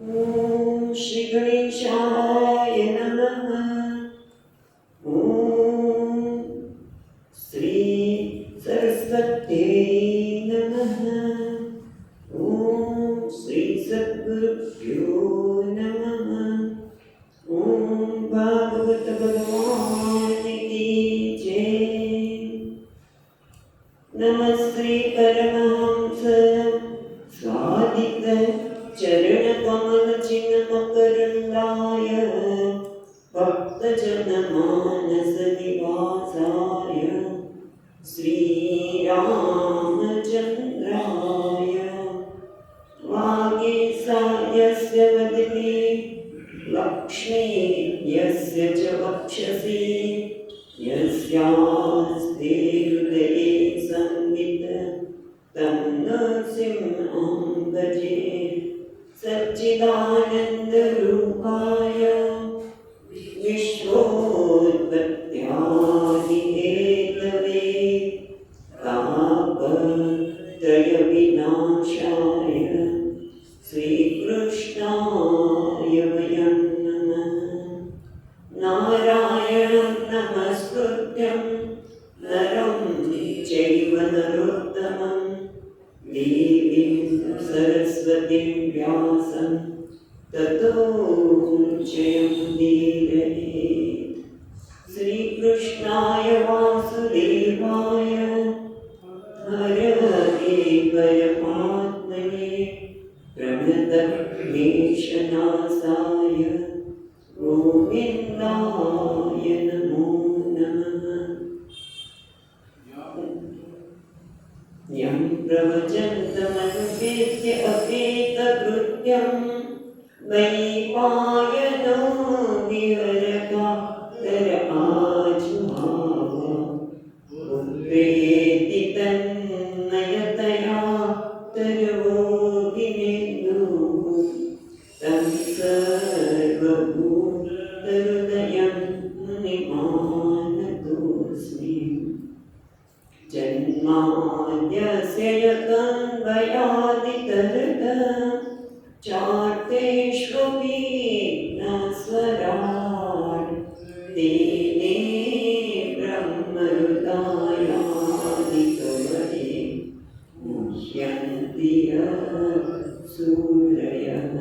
ॐ श्री गणेशाय नमः। ॐ श्री सरस्वत्यै नमः। ॐ श्री सद्गुरुभ्यो नमः। ॐ भागवत भगवान की जय। नमस्ते परमहंस स्वादित चरण कमल चिन्ह मकरंदाय भक्तजन मानस निवासाय श्री रामचंद्राय वागीसायस्य वदने लक्ष्मी यस्य च वक्षसि यस्यास्ते हृदये संवित् तं नृसिंहं भजे। सच्चिदानंद रूपाय विश्वोत्पत्त्यादिहेतवे तापत्रय विनाशाय श्रीकृष्णाय वयं नमः। नारायणं नमस्कृत्यं नरं चैव नरोत्तमं देवीं सरस्वतीं व्यासं ततो जयमुदीरयेत्। श्रीकृष्णाय वासुदेवाय हरये परमात्मने प्रणतक्लेशनाशाय गोविन्दाय नमो नमः। यं प्रवचन्तमनुपेत्य अपेतकृत्यं वैपायनो विहरकातर आजुहाव पुत्रेति तन्मयतया तरवोऽभिनेदुः तं सर्वभूतहृदयं मुनिमानतोऽस्मि। जन्माद्यस्य यतन्वयादितरतः चार्तेष्वपि न स्वराट् तेने ब्रह्महृदायादिकवये मुह्यन्ति सूरयः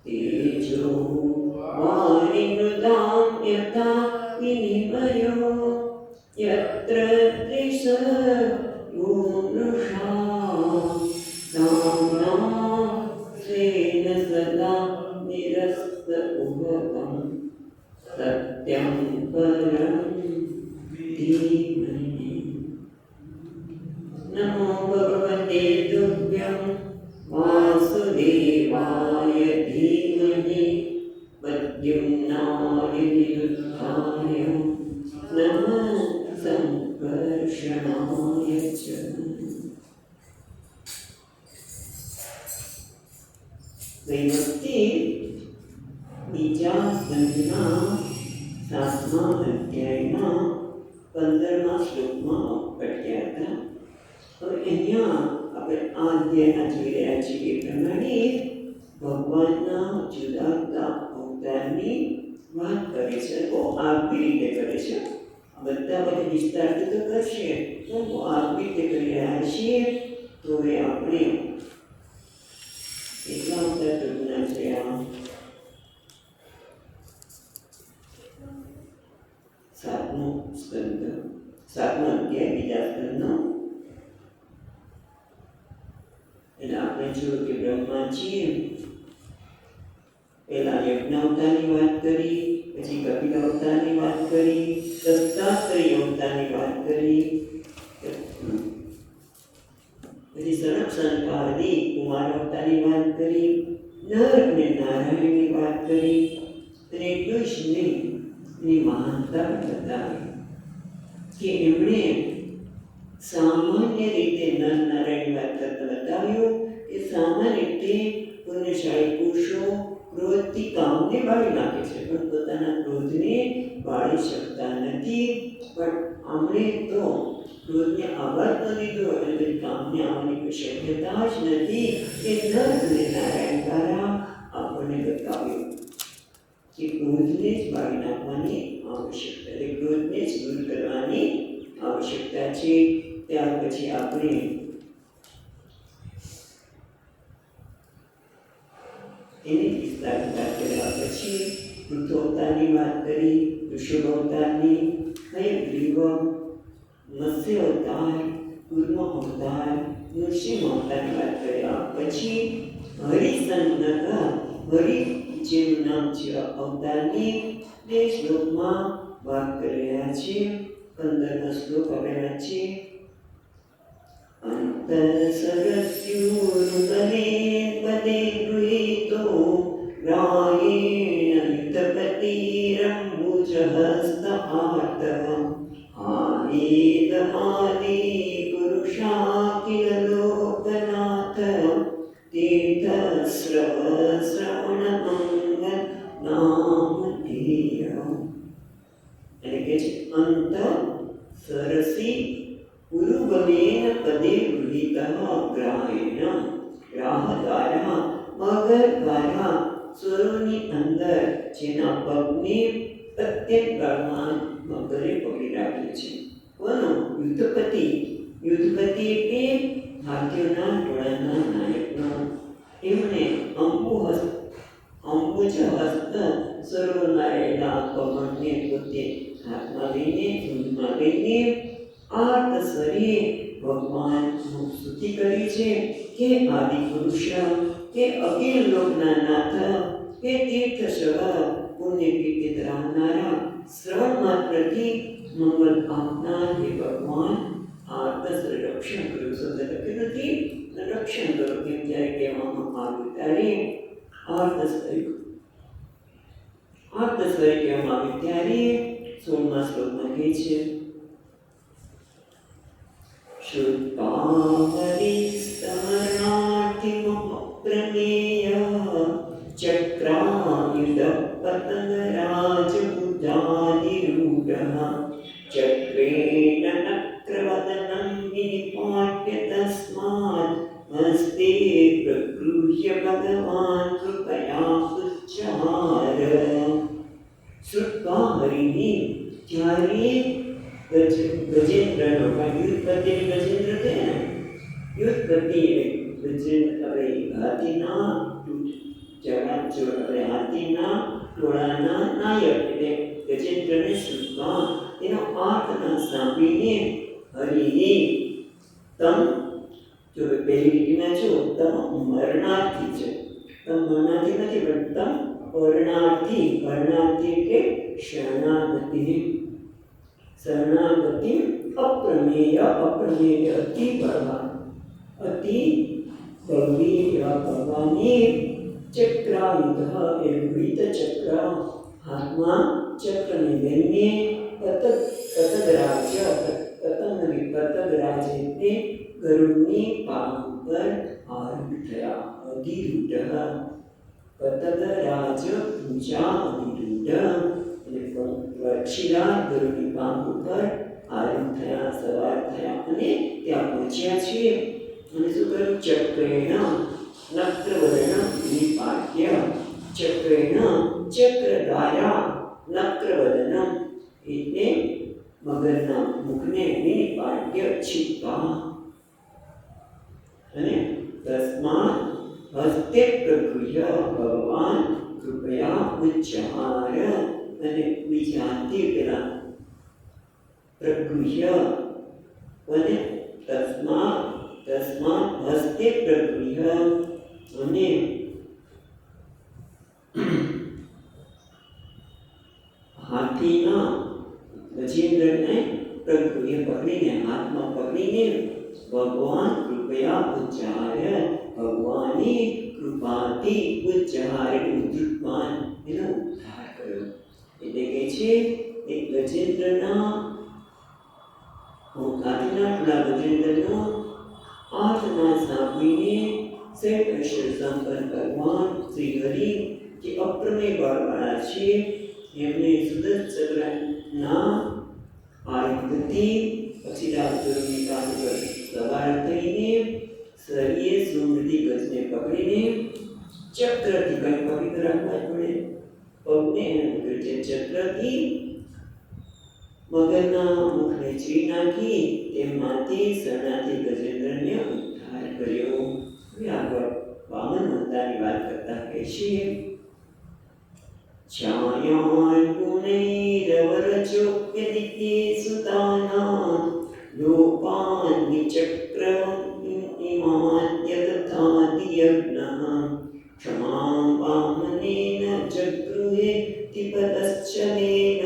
तेजो वारिमृदां यथा विनिमयो यत्र त्रिसर्गो मृषा नाम्ना स्वेन सदा निरस्तकुहकं सत्यं परं धीमहि। नमो भगवते तुभ्यं वासुदेवाय धीमहि प्रद्युम्नाय निरुद्धाय नमः संकर्षणाय च। वैभक्ति बीजा स्कंदना 7મા અધ્યાયના 15મા શ્લોકમાં પઢ્યા હતા। હવે અહીંયા આપણે આ અધ્યાયના જોઈ રહ્યા છીએ એ પ્રમાણે ભગવાનના જુદા જુદા અવતારની વાત કરે છે। બહુ આગવી રીતે કરે છે। બધા બધી વિસ્તારથી તો કરશે પણ બહુ આગવી રીતે કરી રહ્યા છીએ। તો હવે આપણે કેટલા અવતાર ટૂંકના છે આ 7મો સ્કંદ 7મો અધ્યાય બીજા સ્કંદનો। એટલે આપણે જોયું કે બ્રહ્માજી પહેલા યજ્ઞ અવતારની વાત કરી, પછી કપિલ અવતારની વાત કરી, દત્તાત્રેય અવતારની વાત કરી, પછી સનક સંતાદી કુમાર અવતારની વાત કરી, નર અને નારાયણની વાત કરી અને એટલું જ નહીં એની મહાનતા બતાવી કે એમણે સામાન્ય રીતે નર નારાયણની વાત કરતા બતાવ્યું કે સામાન્ય રીતે પુણ્યશાળી પુરુષો ક્રોધથી કામને બાળી નાખે છે પણ પોતાના ક્રોધને બાળી શકતા નથી। પણ આમણે તો ક્રોધને આઘાત ન દીધો એટલે કામને આવવાની કોઈ શક્યતા જ નથી। એ નર અને નારાયણ દ્વારા આપણે કે ક્રોધને જ બાળી નાખવાની આવશ્યકતા, એટલે ક્રોધને જ દૂર કરવાની આવશ્યકતા છે. ત્યાર પછી આપણે એની વિસ્તારતા કર્યા પછી વૃદ્ધોવતારની વાત કરી, ઋષભ અવતારની, હયગ્રીવ, મત્સ્ય અવતાર, કૂર્મ અવતાર, નૃસિંહ અવતારની વાત કર્યા પછી હરિસંનગ, હરિ જેનું નામ છે અવતારની બે શ્લોકમાં વાત કરી રહ્યા છે. 15મો શ્લોક હવે વાંચે. અંતરસરસ્યુર્બલે પદે ગૃહીતો રાયેણ યુતપતિરંબુજહસ્તઆર્તવં આવેદમાદિ પુરુષાખિલ લોકનાથ તીર્થસ્રવ શ્રવણમંગલ નામધેય. એટલે કે છે અંત સરસી ઉરુબલેન પદે ગૃહીતઃ ગ્રાહેણ, ગ્રાહ દ્વારા, મગર દ્વારા સ્વરોની અંદર જેના પગને પ્રત્યેક ગાળમાં મગરે પકડી રાખ્યો છે. કોનો? યુદ્ધપતિ. યુદ્ધપતિ એટલે હાથીઓના ટોળાના નાયકનો. એમણે અંબુજ હસ્ત સરોવરમાં રહેલા કમળને પોતે હાથમાં લઈને, ઊંધમાં લઈને આર્ત સ્વરે ભગવાનની સ્તુતિ કરી છે કે આદિ પુરુષ, કે અખિલ લોકના નાથ, કે તીર્થશ્રવ, પુણ્ય કીર્તિ ધરાવનારા, શ્રવણ માત્રથી મંગળ આપનાર હે ભગવાન, આર્ત સ્વરે રક્ષણ કરો. શબ્દ લખ્યો નથી, રક્ષણ કરો કેમ જ્યારે કહેવામાં આવ્યું ત્યારે આર્ત સ્વરે કહેવામાં આવ્યું ત્યારે 16મા શ્લોકમાં કહે છે શુદ્ધાહરિસ્તમનાર્થિમપ્રમેય ચક્રાયુધ પતંગરાજબુદ્ધાધિરૂઢઃ ચક્રેણ નક્રવદनं વિનિપાટ્ય તસ્માत् હસ્તે પ્રગૃહ્ય ભગવાન કૃપયા ઉચ્ચાર. શ્રુત્વા હરિની, જ્યારે ગજેન્દ્રનો યુદ્ધપતિ ગજેન્દ્ર છે ને, યુદ્ધપતિ હાથીના ટોળાના નાયક એટલે ગજેન્દ્રને શ્રુત્વા, એનો આર્તનાદ સાંભળીને હરિની તમ, જો પહેલી લીટીમાં જો તમ મરણાર્થી છે, તમ મરણાર્થી નથી પણ તમ પરણાર્થી, પરણાર્થી એટલે શરણાગતિ, શરણાગતિ અપ્રમેય, અપ્રમેય અતિ બળવાન, અતિ બળવી એવા ભગવાને ચક્રાયુધ એ ગૃહીત ચક્ર, હાથમાં ચક્રને લઈને પતંગરાજ, પતંગરાજ એટલે ગરુડની પાંખ ઉપર આરૂઢ થયા. અધિરૂઢ, પતંગરાજ પૂજા અધિરૂઢ એટલે પક્ષીરાજ ગરુડની પાંખ ઉપર આરૂઢ થયા, સવાર થયા અને ત્યાં પહોંચ્યા છે. અને શું કહ્યું? ચક્રેણ નક્રવદન વિનિપાટ્ય, ચક્રેણ ચક્ર દ્વારા, નક્રવદન એટલે મગરના મુખને વિનિપાટ્ય છીપવા, અને તસ્માત હસ્તે પ્રગૃહ્ય ભગવાન કૃપયા ઉચ્ચાર, અને બીજાથી પેલા પ્રગૃહ્ય અને તસ્માત હસ્તે પ્રગૃહ્ય, અને હાથીના ગજેન્દ્રને પ્રગૃહ્ય પકડીને, હાથમાં પકડીને ભગવાન કૃપયા ઉચ્ચાર, ભગવાને કૃપાથી ઉચ્ચાર ઉદ્ધૃતમાન એનો ઉદ્ધાર કર્યો. એટલે કે છે એક ગજેન્દ્રના હાથીના ગજેન્દ્રનો આર્તનાદ સાંભળીને સર્વેશ્વર શંકર ભગવાન શ્રી હરિ જે અપ્રમેય બળવાળા છે, એમને સુદર્શનના આયુધથી પક્ષીરાજની પાસે પર સવાર થઈને સરીએ સુમૃતિ ગજને પકડીને ચક્રથી કંઈ પવિત્ર રાખવા પડે, પગને ચક્રથી મગરના મુખને ચીરી નાખી તેમાંથી શરણાથી ગજેન્દ્રને ઉદ્ધાર કર્યો. હવે આગળ વામન અવતારની વાત કરતા કહે છે છાયાન ગુણૈરવરચોપ્યદિતે સુતાનાં લોપાન વિચક્રમ ઇમાન યથાધિયજ્ઞઃ ક્ષમાં વામનેન જગૃહે તિપતશ્ચલેન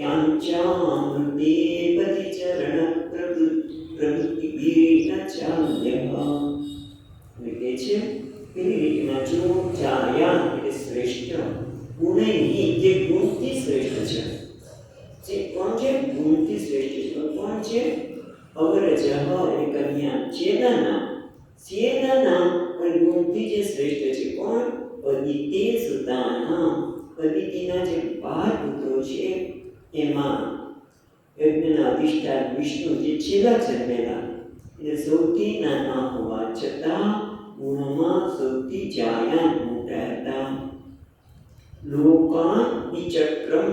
યાંચામૃતે પતિચરણ પ્રવૃત્તિભીર્ન ચાલ્યઃ. એટલે છે પેલી રીતમાં જો છાયા એટલે શ્રેષ્ઠ ગુણૈ જે ગુણથી શ્રેષ્ઠ છે. જે કોણ છે? ગુણથી શ્રેષ્ઠ છે. કોણ છે? અવરજઃ એટલે કન્યા. ચેના નામ પણ ગુણથી જે શ્રેષ્ઠ છે. કોણ? અદિતે સુતાનાં અદિતિના જે 12 પુત્રો છે એમાં યજ્ઞના અધિષ્ઠાન વિષ્ણુ જે છેલ્લા જન્મેલા એટલે સૌથી નાના હોવા છતાં ગુણમાં સૌથી જાયા મોટા હતા. લોકાન વિચક્રમ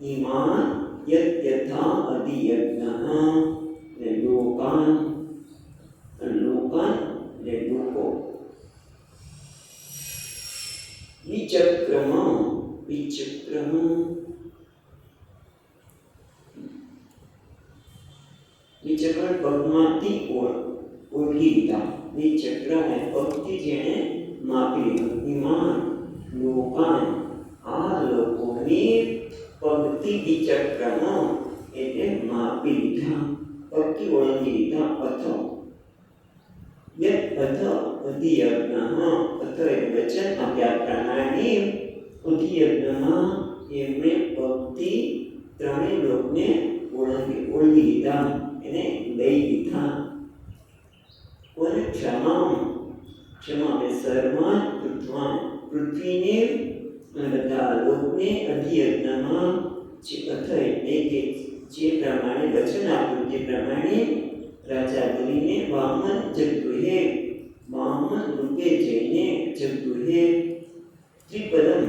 ઇમાન યથા અધિયજ્ઞઃ. લોકાન એટલે લોકો. વિચક્રમ પગમાંથી ઓળગી લીધા. વિચક્રમ પગથી જેણે માપી લીધું. ઇમાન લોકાન આ લોકોને પગથી વિચક્રમ એટલે માપી લીધા, પગથી ઓળંગી લીધા. અથ અધિયજ્ઞઃ એટલે વચન આપ્યા પ્રમાણે અધિયજ્ઞમાં એમણે પગથી ત્રણેય લોકને ઓળંગી લીધા, એને લઈ લીધા. અને ક્ષમા એટલે સર્વાન પૃથ્વીને બધા લોકને અધિયજ્ઞમાં જે પ્રમાણે વચન આપ્યું તે પ્રમાણે રાજા બનીને વામન જગૃહે વામન રૂપે જઈને જગૃહે ત્રિપદમ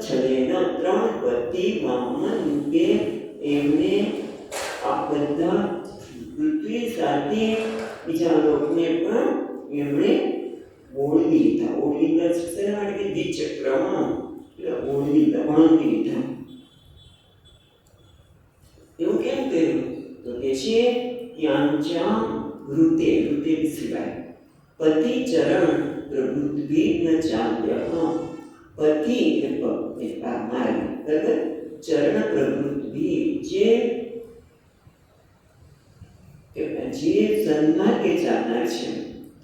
છલેન 3 પતિ વામન રૂપે એમને આ બધા પૃથ્વી સાથે બીજા લોકને પણ એમણે ઓળવી લીધા. ઓળવી લીધા માટે વિચક્રમ ઓળવી લીધા. એવું કેમ કર્યું? તો કે છે યાંચામ વૃતે સિવાય પતિ ચરણ પ્રભુદ્ભી ન ચાલ્યઃ. પતિ એટલે માર્ગ બરાબર. ચરણ પ્રભુદ્ભી જે સન્માર્ગે ચાલનાર છે,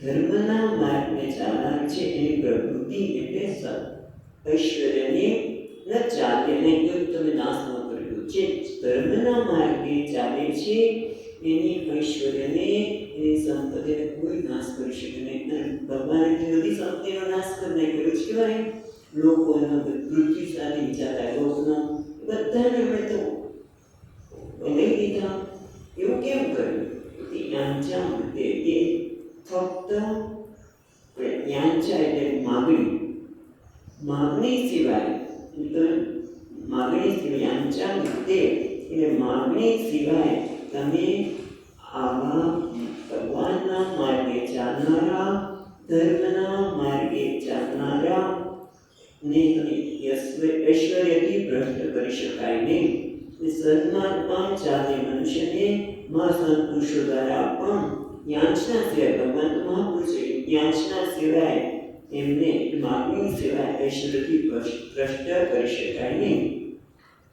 ધર્મના માર્ગને ચાલનાર છે, એની પ્રવૃત્તિ એટલે ઐશ્વર્યને ન ચાલે ને તમે નાશ ન કર્યો. જે ધર્મના માર્ગે ચાલે છે એની ઐશ્વર્યને એની સંપત્તિને કોઈ નાશ કરી શકે નહીં. ભગવાને બધી સંપત્તિનો નાશ કરી નાખ્યો છે. કહેવાય લોકોનો પૃથ્વી સાથે વિચારતા લોકોનો બધાને એમણે તો લઈ દીધા. એવું કેમ કર્યું? યાંચા એ ફક્ત યાંચા એટલે માગણી સિવાય યાંચા એટલે માગણી સિવાય તમે આવા ભગવાનના માર્ગે ચાલનારા, ધર્મના માર્ગે ચાલનારા ને ઐશ્વર્યથી ભ્રષ્ટ કરી શકાય નહીં. સન્માર્ગમાં ચાલે મનુષ્યને મહાસંતપુરુષો દ્વારા પણ યાચના સિવાય ભગવાન તો મહાપુરુષ છે, યાચના સિવાય એમને માગણી સિવાય ઐશ્વર્યથી ભ્રષ્ટ કરી શકાય નહીં.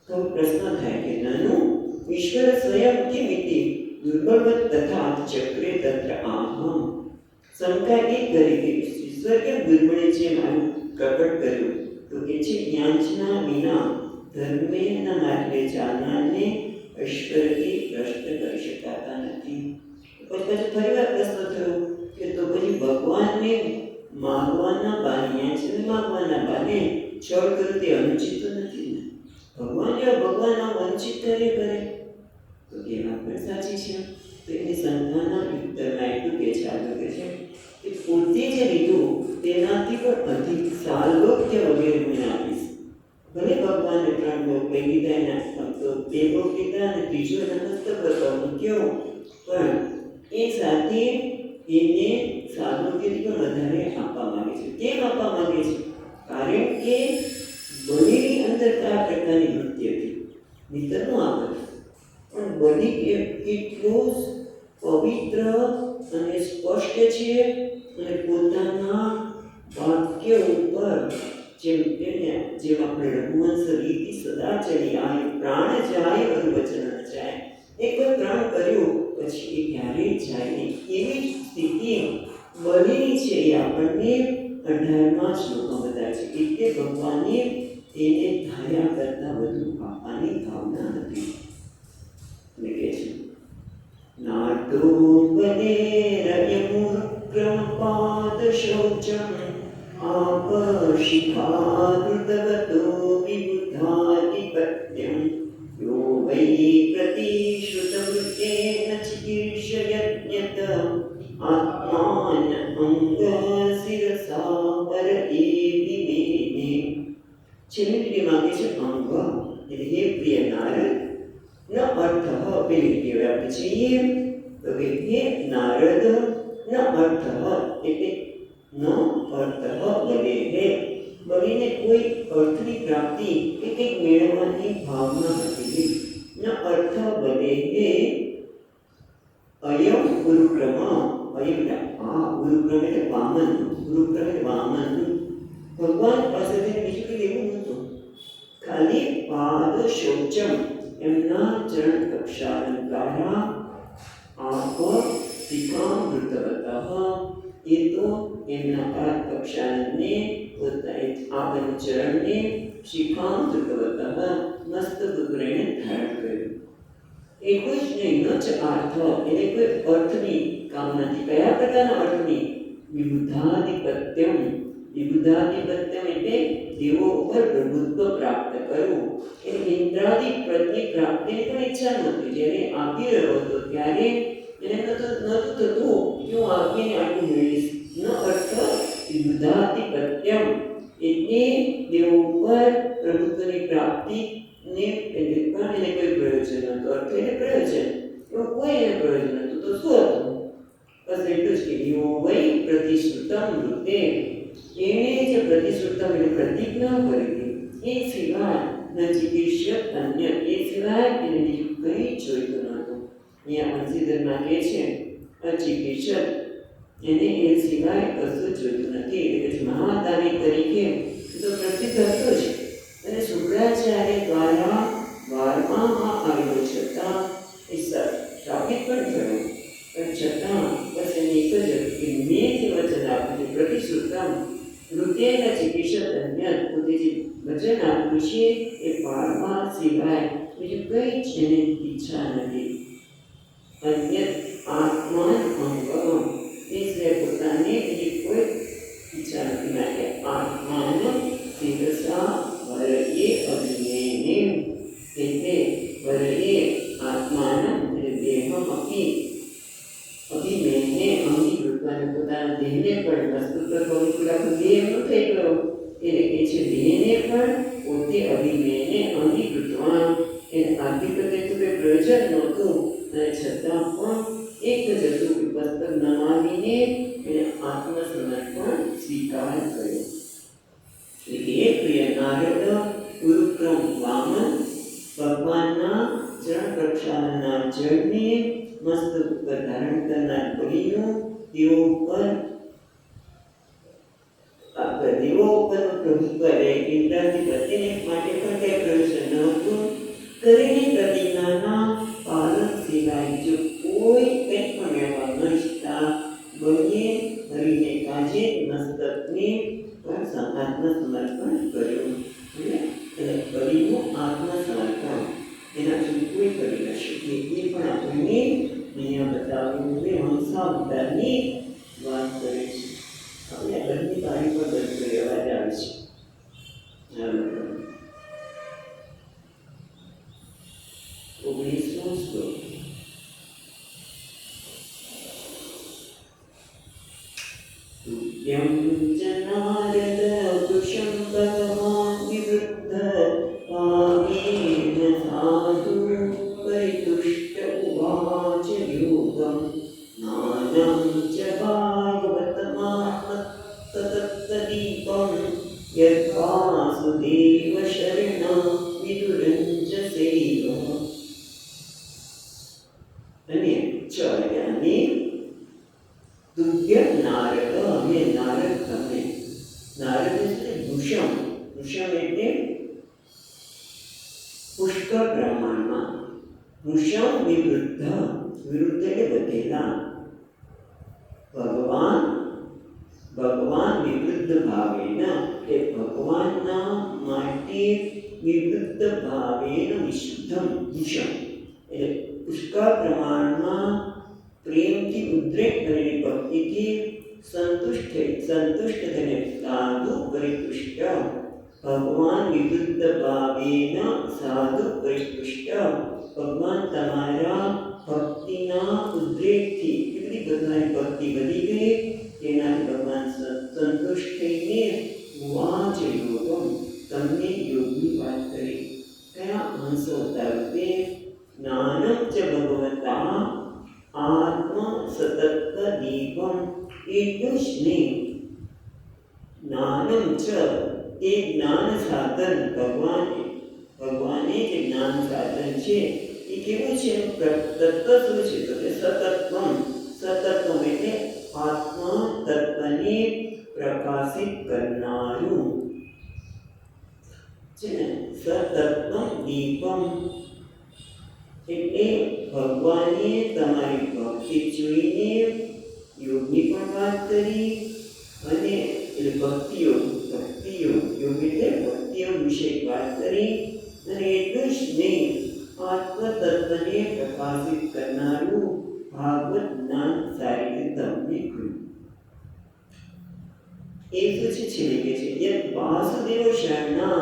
તો પ્રશ્ન થાય કે નાનું ઈશ્વર સ્વયં કિમિતિ દુર્બળવત તથા ચક્રે તત્ર આહમ. શંકા એ કરી કે ઈશ્વર કેમ દુર્બળે છે મારું પ્રકટ કર્યું? તો કે છે યાચના વિના ધર્મેના માર્ગે ચાલનારને ઐશ્વર્યથી ભ્રષ્ટ કરી શકાતા નથી. પછી ફરીવાર પ્રશ્ન થયો કે તો પછી ભગવાનને માગવાના બાને છળ કર્યું તે અનુચિત નથી ને? ભગવાન વંચિત કરે તો કે વાત પણ સાચી છે. તો એની સંતાનના ઉત્તરમાં એટલું કે છે આગળ કે છે કે પોતે જે લીધું તેનાથી પણ અધિક સાલોક્ય વગેરે મને આપીશ. ભલે ભગવાને 3 લોક લઈ લીધા, એના તો 2 લોક લીધા અને ત્રીજો એના મસ્તક પર મૂક્યો, પણ એ સાથે એને સાલોક્યથી પણ વધારે આપવા માંગે છે. કેમ આપવા માંગે છે? કારણ કે બલિની અંદર કયા પ્રકારની વૃત્તિ હતી? મિત્રનો આગળ પણ બલિ કેટલું પવિત્ર અને સ્પષ્ટ છે, અને પોતાના વાક્ય ઉપર જેમ આપણે રઘુવંશ રીતિ સદા ચલી આવે, પ્રાણ જાય અને વચન ન જાય. એકવાર પ્રાણ કર્યું પછી એ ક્યારેય જાય નહીં. એવી જ સ્થિતિ બલિની છે. એ આપણને 18મા શ્લોકમાં બતાવે છે. એટલે ભગવાને એને ધાર્યા કરતા વધુ આપવાની ભાવના હતી. અને કહે છે નાટો બલેરયમુક્રમપાદ શૌચમ આપશિખાદૃતવતો વિબુધાધિપત્યમ યો વૈ પ્રતિશ્રુતવૃત્તેન ચિકીર્ષયજ્ઞત આત્માન અંગશિરસા પરએવિમેને. છેલ્લી લીટી માંગે છે અંગ, એટલે હે પ્રિય નારદ, ન અર્થ પેલી લીટી હવે આપણે છીએ તો કે હે નારદ, ન અર્થ એટલે ન અર્થ બલે હે. બલીને કોઈ અર્થની પ્રાપ્તિ કે કંઈક મેળવવાની ભાવના હતી. ન અર્થ બલે હે અયમ ગુરુક્રમ. અયમ આ ગુરુક્રમ એટલે વામન. ગુરુક્રમ એટલે વામન. ભગવાન પાસેથી બીજું કંઈ લેવું નહોતું, ખાલી પાદ શૌચમ, એમના ચરણ પ્રક્ષાલન દ્વારા આપ શિખામૃતવતઃ, એ તો એમના પાદ પ્રક્ષાલનને આપણા ચરણને શિખામૃતવતઃ મસ્તક ઉપર એને ધારણ કર્યું. એટલું જ નહીં, ન ચ અર્થ એટલે કોઈ અર્થની કામના નથી. કયા પ્રકારના અર્થની? વિબુધાધિપત્યમ. વિબુધાધિપત્યમ એટલે દેવો ઉપર પ્રભુત્વ પ્રાપ્ત કરવું. એટલે ઇન્દ્રાદિ પદની પ્રાપ્તિની પણ ઈચ્છા નહોતી. જ્યારે આપી રહ્યો હતો ત્યારે એને નહોતું થતું કે હું આપીને આટલું મેળવીશ. ન અર્થ વિબુધાધિપત્યમ એટલે દેવો ઉપર પ્રભુત્વની પ્રાપ્તિને પણ એને કોઈ પ્રયોજન નહોતું. અર્થ એટલે પ્રયોજન, એવું કોઈ એને પ્રયોજન નહોતું. તો શું હતું? બસ એટલું જ કે યો વૈ પ્રતિશ્રુતમ વૃત્તે, એણે જે પ્રતિશ્રુતમ એટલે પ્રતિજ્ઞા કરી હતી, એ સિવાય ન ચિકિત્સક અન્ય, એ સિવાય એને બીજું કંઈ જોઈતું નહોતું. અહીંયા અંશીધરમાં કહે છે અચિકિત્સક, એને એ સિવાય કશું જોઈતું નથી. એટલે મહાદાની તરીકે તો પ્રસિદ્ધ હતો જ, અને શુક્રાચાર્ય દ્વારા વારવામાં આવેલો છતાં એ સ્થાપિત પણ થયો. પણ છતાં બસ એને એક જ હતું કે મેં જે વચન આપ્યું છે પ્રતિશ્રુતમ વૃત્તેન ચિકિત્સક અન્ય, પોતે જે વચન આપ્યું છે એ પાળવા સિવાય બીજું કંઈ જ એને ઈચ્છા નથી. અન્ય આત્માન અંગ, એ સિવાય પોતાને બીજી કોઈ ઈચ્છા નથી. માટે આત્માન શિરસા વરયે અભિમેને, એટલે વરયે આત્માન એટલે દેહમ અભિમેને અંગીકૃતવાને, પોતાના દેહને પણ વસ્તુત્વ પવિત્ર દેહ એમનો થઈ ગયો. એટલે કે છે દેહને પણ પોતે અભિમેને અંગીકૃતવાન, એને આર્થિક રીતે કોઈ પ્રયોજન નહોતું, અને છતાં પણ એક જ હતું કે પુસ્તક ન માગીને એને આત્મસમર્પણ સ્વીકાર કર્યો. એટલે એ પ્રિય નારદ, ગુરુક્રમ વામન, ભગવાનના ચરણ પ્રક્ષાલનના જળને મસ્તક ઉપર ધારણ કરનાર બલિનું દેવો ઉપર પ્રભુત્વ ઇન્દ્રાધિપત્યને માટે પણ કંઈ પ્રયોજન નહોતું. કરેલી પ્રતિજ્ઞાના પાલન સિવાય જો કોઈ કંઈ પણ મેળવવા ન ઈચ્છતા બલિએ હરિને કાજે મસ્તકને પણ આત્મસમર્પણ કર્યું. એટલે બલિનું આત્મસમર્પણ એનાથી કોઈ કરી ન શકે. એ પણ આપણને અહીંયા બતાવ્યું કે હંસાવતારની વાત કરે છે. આપણે બંને પાણી પર બંધ કરી અવાજ આવે છે. ચાલો 19મો શ્લોક. તુલ્યં ચ નારદ સતતદીપમ યદ્વાસુદેવ શરણ વિદુરંજ સેવ અને ચર્યાને તુભ્ય નારદ અમે નારદ તમે નારદ એટલે ભૂષણ ભૂષણ એટલે પુષ્કળ પ્રમાણમાં ભૂષણ વિરુદ્ધ વિરુદ્ધ એટલે બધેલા ભગવાન વિરુદ્ધ ભાવેના કે ભગવાનના માટે વિરુદ્ધ ભાવેના વિશુદ્ધમ ભૂષણ એટલે પુષ્કળ પ્રમાણમાં પ્રેમથી ઉદ્રેક કરેલી ભક્તિથી સંતુષ્ટ થઈને સાધુ પરિતુષ્ટ ભગવાન વિરુદ્ધ ભાવેના સાધુ પરિતુષ્ટ ભગવાન તમારા ભક્તિના ઉદ્રેકથી કેટલી તમારી ભક્તિ વધી ગઈ તેનાથી ભગવાન સંતુષ્ટ થઈને વાચ યોગમ તમને યોગની વાત કરી કયા અંશો તરફે જ્ઞાનમ ચ ભગવતા આત્મ સતત દીપમ એટલું જ નહીં જ્ઞાનમ ચ એ જ્ઞાન સાધન ભગવાને જે જ્ઞાન સાધન છે એ કેવું છે તત્વ શું છે તો કે સતત્વમ એટલે આત્મા તત્વને પ્રકાશિત કરનારું છે ને સતત્વમ દીપમ એટલે ભગવાને તમારી ભક્તિ જોઈને યોગની પણ વાત કરી અને એટલે ભક્તિ યોગ એટલે ભક્તિ યોગ વિશે વાત કરી અને એટલું જ નહીં આત્મ તત્વને પ્રકાશિત કરનારું ભાગવત જ્ઞાન સારી રીતે તમને કહ્યું એ શું છે છેલ્લે કે છે યદ વાસુદેવ શરણા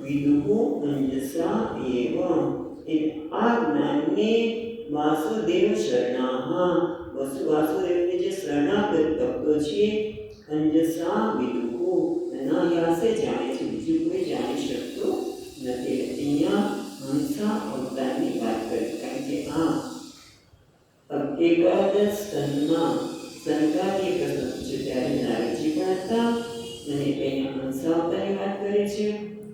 વિદુહુ અંજસા એવ આ જ્ઞાનને વાસુદેવ શરણાહ વાસુદેવને જે શરણાગત ભક્તો છે અંજસા વિદુહુ અનાયાસે જાણે છે બીજું કોઈ જાણી શકતું નથી અહીંયા હંસા અવતારની વાત કરી કારણ કે આ એકાદશ સ્કંદમાં સંગાતી પ્રસંગ છે ત્યારે નારદજી પણ હતા અને અહીંયા હંસા અવતારની વાત કરે છે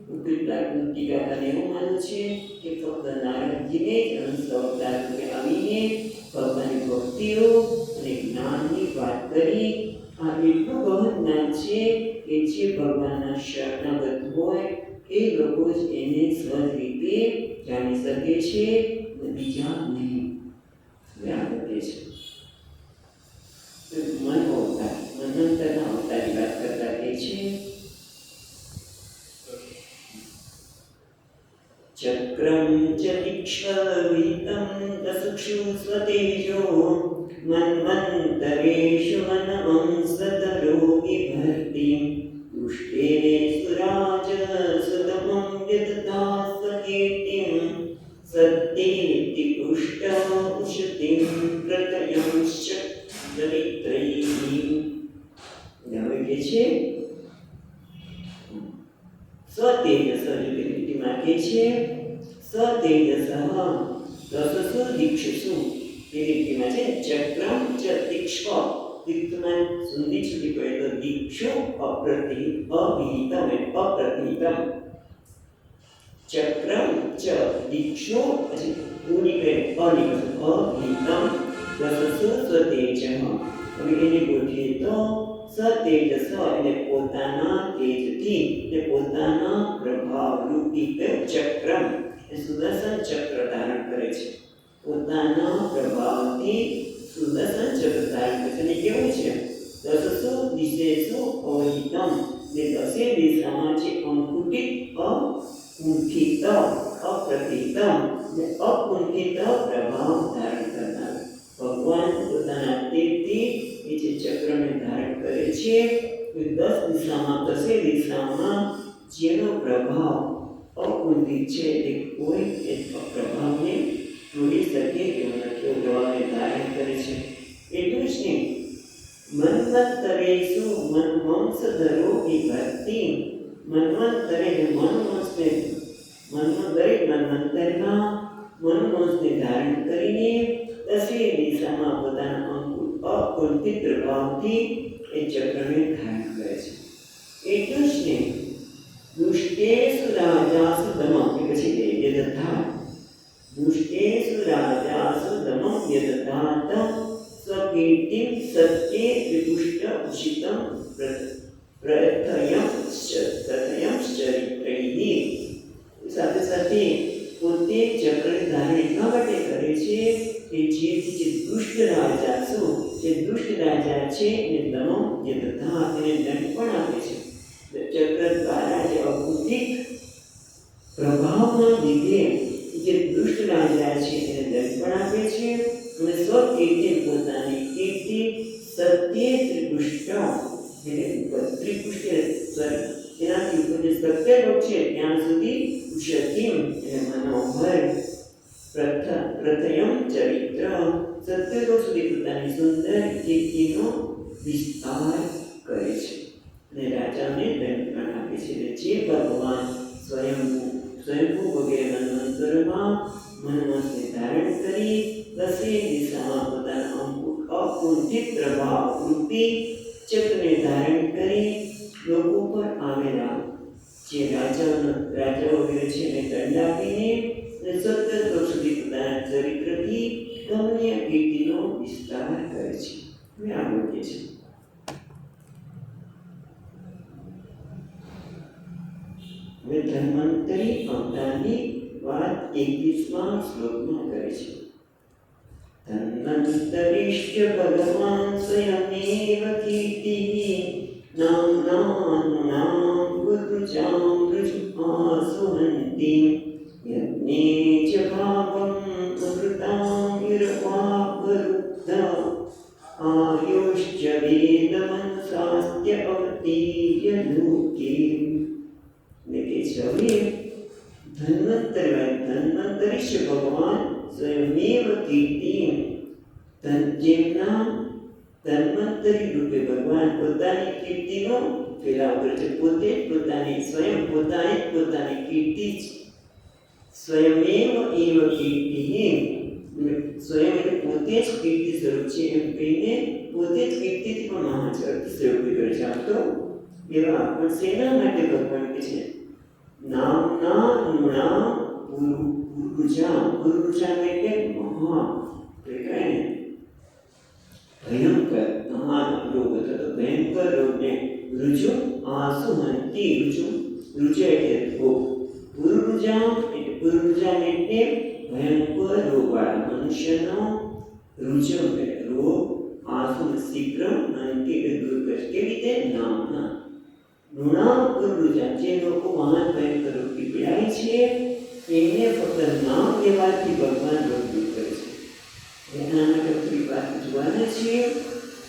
કેટલાક ટીકાકારો એવું માને છે કે ફક્ત નારદજીને જ હંસ અવતાર રૂપે આવીને ભગવાનની ભક્તિઓ અને જ્ઞાનની વાત કરી આ એટલું ગહન જ્ઞાન છે કે જે ભગવાનના શરણાગત હોય એ લોકો જ એને સહજ રીતે જાણી શકે છે અને બીજા નહીં જ્ઞાન કરે છે મન અવતાર મનંતરના અવતારની વાત કરતા કહે છે ચક્રમ ચ દીક્ષવિતમ દસક્ષુ સ્વતેજો મન્વંતરેષુ મનવંસતરો વિભર્તિ દુષ્ટે સુરાજ સુતમં યદતા સકીર્તિમ સત્યેતિ પુષ્ટ ઉષતિમ પ્રતયંશ્ચ દરિદ્રૈઃ હવે કે છે સ્વતેજસ માં કે છે સતેજસ દસસુ દીક્ષસુ એ રીતિમાં છે ચક્રમ ચ દીક્ષ દીક્ષમાં સુંદી સુધી કહે તો દીક્ષો અવિહિતમ ચક્રમ ચ દીક્ષો પછી ઉની કહે અવિહિતમ દસસુ સ્વતેજ હવે એને ગોઠવીએ તો સતેજસ એટલે પોતાના તેજથી એટલે પોતાના પ્રભાવ રૂપી ચક્રમ એ સુદર્શન ચક્ર ધારણ કરે છે પોતાના પ્રભાવથી સુદર્શન ચક્ર ધારણ કરે છે અને કેવું છે દસસો દિશેષુ અવહિતમ ને દસે દિશામાં છે અંકુટિત અકુંઠિત અપ્રતિતમ ને અકુંઠિત પ્રભાવ ધારણ કરનાર ભગવાન પોતાના તેજથી એ જે ચક્રને ધારણ કરે છે એ 10 દિશામાં 10 દિશામાં જેનો પ્રભાવ અકુંઠિત છે તે કોઈ એ પ્રભાવને તોડી શકે એવો નથી પ્રભાવને ધારણ કરે છે એટલું જ નહીં મન્વંતરેષુ મનવંશધરો વિભક્તિ મન્વંતરે મનવંશને દરેક મન્વંતરમાં મનવંશને ધારણ કરીને 10 દિશામાં પોતાના અકુંઠિત પ્રભાવથી એ ચક્રને ધારણ કરે છે એટલું જ નહીં, દુષ્ટેષુ રાજાસુ દમમ કે પછી યદથા દુષ્ટેષુ રાજાસુ દમમ યદથાત સ્વકીર્તિમ સત્યે વિપુષ્ટ ઉષિતમ પ્રથયમ ચરિત્રૈઃ. સાથે સાથે પોતે ચક્ર ધારણ એટલા માટે કરે છે કે જે દુષ્ટ રાજા જે દુષ્ટ રાજા છે એ દમમ યદથા તેને દંડ પણ આપે છે. ચક્ર દ્વારા જે અબુદ્ધિક પ્રભાવના લીધે જે દુષ્ટ રાજા છે એને દંડ પણ આપે છે અને સ્વકીર્તિ પોતાની કીર્તિ સત્ય ત્રિપુષ્ટ એનાથી ઉપર જે સત્ય લોક છે ત્યાં સુધી ઉષતિમ એટલે મનોહર પ્રથયમ ચરિત્ર સત્ય લોક સુધી પોતાની સુંદર કીર્તિનો વિસ્તાર કરે છે અને રાજાને દંડ પણ આપે છે. જે ભગવાન સ્વયંભૂ વગેરે મન્વંતરમાં મનમાંથી ધારણ કરી દસે દિશામાં પોતાના અકુંઠિત પ્રભાવ રૂપી ચક્રને ધારણ કરી લોકો પર આવેલા જે રાજાઓ વગેરે છે એને દંડ આપીને સતત સુધી પોતાના ચરિત્રથી ગમનીય કીર્તિનો વિસ્તાર કરે છે. હવે આ બોલીએ છે હવે ધન્વંતરી અવતારની વાત 21મા શ્લોકમાં કરે છે. ધન્વંતરિશ્ચ ભગવાન સ્વયમેવ કીર્તિઃ નામ્નામ ગુરુજામ ઋજુઆસુહંતિ યજ્ઞે ચ ભાવમ અમૃતામ વિરવાવરુદ્ધા આયુશ્ચ વેદમનસાસ્ત્ય અવતીર્ય લોકે. ધન્વંતરિશ્ચ ભગવાન સ્વયમેવ કીર્તિં જેમના ધન્વંતરી રૂપે ભગવાન પોતાની કીર્તિનો ફેલાવ કરે છે. પોતે પોતાની કીર્તિ સ્વયમેવ એવ કીર્તિઃ સ્વયં એટલે પોતે જ કીર્તિ સ્વરૂપ છે એમ કહીને પોતે જ કીર્તિથી પણ મહાન સ્વરૂપ કરે છે. આમ તો એવા પણ શેના માટે ભગવાન કહે છે નામના નૃણામ ગુરુજામ એટલે મહા કહેવાય ને ભયંકર મહાન રોગ હતો. ભયંકર રોગને ઋજુ આસુહંતિ ઋજુ એટલે રોગ પુરુજામ એટલે ભયંકર રોગવાળા મનુષ્યનો ઋજુ એટલે રોગ આસુ શીઘ્ર હંતિ એટલે દૂર કરે. કેવી રીતે નામના નૃણામ ગુરુજામ જે લોકો મહાન ભયંકર રોગથી પીડાય છે એને ફક્ત નામ લેવાથી ભગવાન રોગ દૂર કરે છે. એના માટે થોડી વાત જોવાના છીએ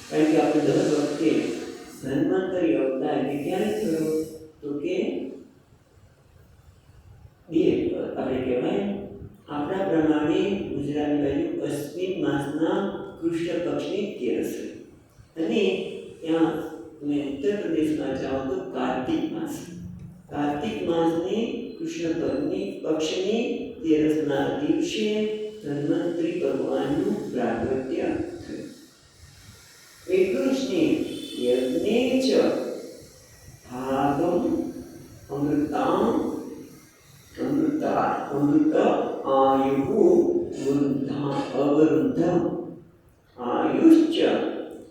કારણ કે આપણે દર વખતે ધન્વંતરી અવતાર ક્યારે થયો તો કે આપણે કહેવાય આપણા પ્રમાણે ગુજરાતી બાજુ અશ્વિન માસના કૃષ્ણ પક્ષની તેરસ અને ત્યાં તમે ઉત્તર પ્રદેશમાં જાઓ તો કાર્તિક માસની કૃષ્ણ પક્ષની તેરસના દિવસે ધન્વંતરી ભગવાનનું પ્રાગટ્ય થયું. એટલું જ નહીં યજ્ઞે ચ ભાગમ અમૃત આયુઃ અવરુદ્ધમ આયુશ્ચ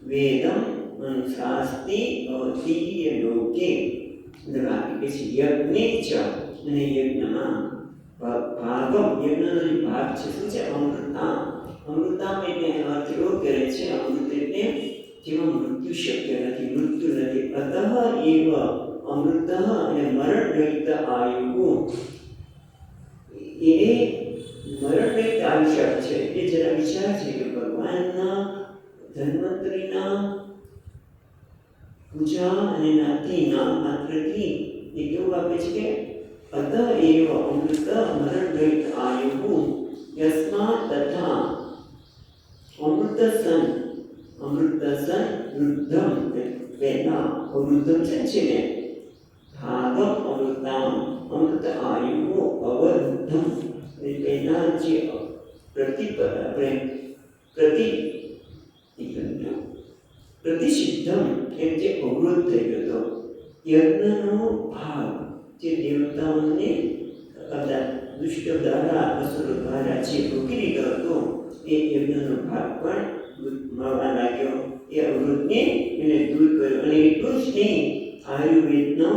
વેદમ મનસાસ્તિ અવતીર્ય લોકે. યજ્ઞે ચ અને યજ્ઞમાં ભાગમ યજ્ઞનો જે ભાગ છે શું છે અમૃતામ એટલે એનો અર્થ એવો કરે છે અમૃત એટલે જેમાં મૃત્યુ શક્ય નથી મૃત્યુ નથી અતઃ એવ અમૃત અને મરણ રહિત આયુ એ મરણ રહિત આયુષ્ય છે. એ જરા વિચાર છે કે ભગવાનના ધન્વંતરીના પૂજા અને નામ માત્રથી એ કેવું આપે છે કે અતઃ એવ અમૃત મરણ રહિત આયુ યસ્માત તથા અમૃત સન વૃદ્ધમ વેદા વૃદ્ધમ છે ને ભાગમ અમૃતામ અમૃત આયુ અવરુદ્ધમ વેદા જે પ્રતિસિદ્ધમ એમ જે અવરોધ થઈ ગયો હતો યજ્ઞનો ભાગ જે દેવતાઓને દુષ્ટ દ્વારા અસુરો દ્વારા જે રોકી લીધો હતો એ યજ્ઞનો ભાગ પણ મળવા લાગ્યો. એ અવરોધને એને દૂર કર્યો. અને એટલું જ નહીં, આયુર્વેદનો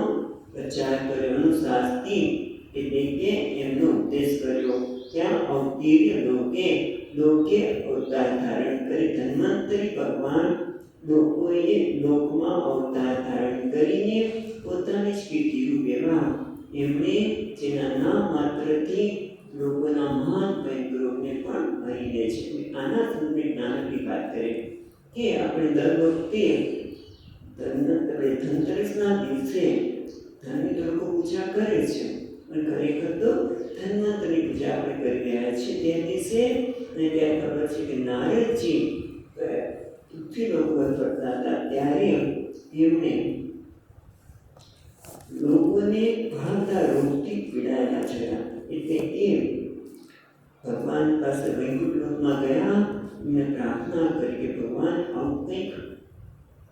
પ્રચાર કર્યો, અનુશાસથી એટલે કે એમનો ઉપદેશ કર્યો. ત્યાં અવતીર્ય લોકે અવતાર ધારણ કરી ધન્વંતરી ભગવાન લોકોએ લોકમાં અવતાર ધારણ કરીને પોતાની જ કીર્તિરૂપ એવા એમણે જેના નામ માત્રથી લોકોના મહાન ભયંકરોને પણ હરી લે છે. આના સંબંધિત નાનકડી વાત કરે કે આપણે દર વખતે ધનતેરસના દિવસે ધર્મિક લોકો પૂજા કરે છે, પણ ખરેખર તો ધન્વંતરી પૂજા આપણે કરી રહ્યા છીએ તે દિવસે. અને ત્યારે ખબર છે કે નારદજી પૃથ્વી લોક પર ફરતા હતા ત્યારે એમણે લોકોને ભાવતા રોગથી પીડાયેલા થયા. એટલે એ ભગવાન પાસે વૈકુંઠ લોકમાં ગયા. એમને પ્રાર્થના કરી કે ભગવાન આવું કંઈક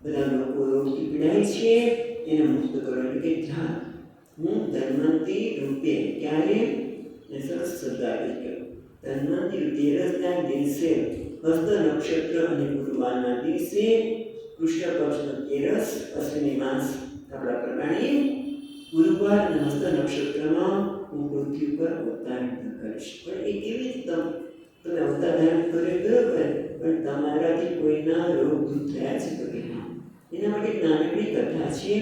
બધા લોકો રોગથી પીડાય છે એને મુક્ત કરો. એટલે કે જા હું ધન્વંતરી રૂપે ક્યારે સરસ શ્રદ્ધા કરી ધન્વંતરી તેરસના દિવસે હસ્ત નક્ષત્ર અને ગુરુવારના દિવસે કૃષ્ણ પક્ષનો તેરસ અશ્વિની માસ આપણા પ્રમાણે ગુરુવાર અને હસ્ત નક્ષત્રમાં હું પૃથ્વી પર અવતાર કરીશ. પણ એ કેવી રીતે તમે અવતાર ધારણ કર્યો બરોબર, પણ તમારાથી કોઈના રોગ દૂર થયા છે તો કે હા. એના માટે નાનકડી કથા છે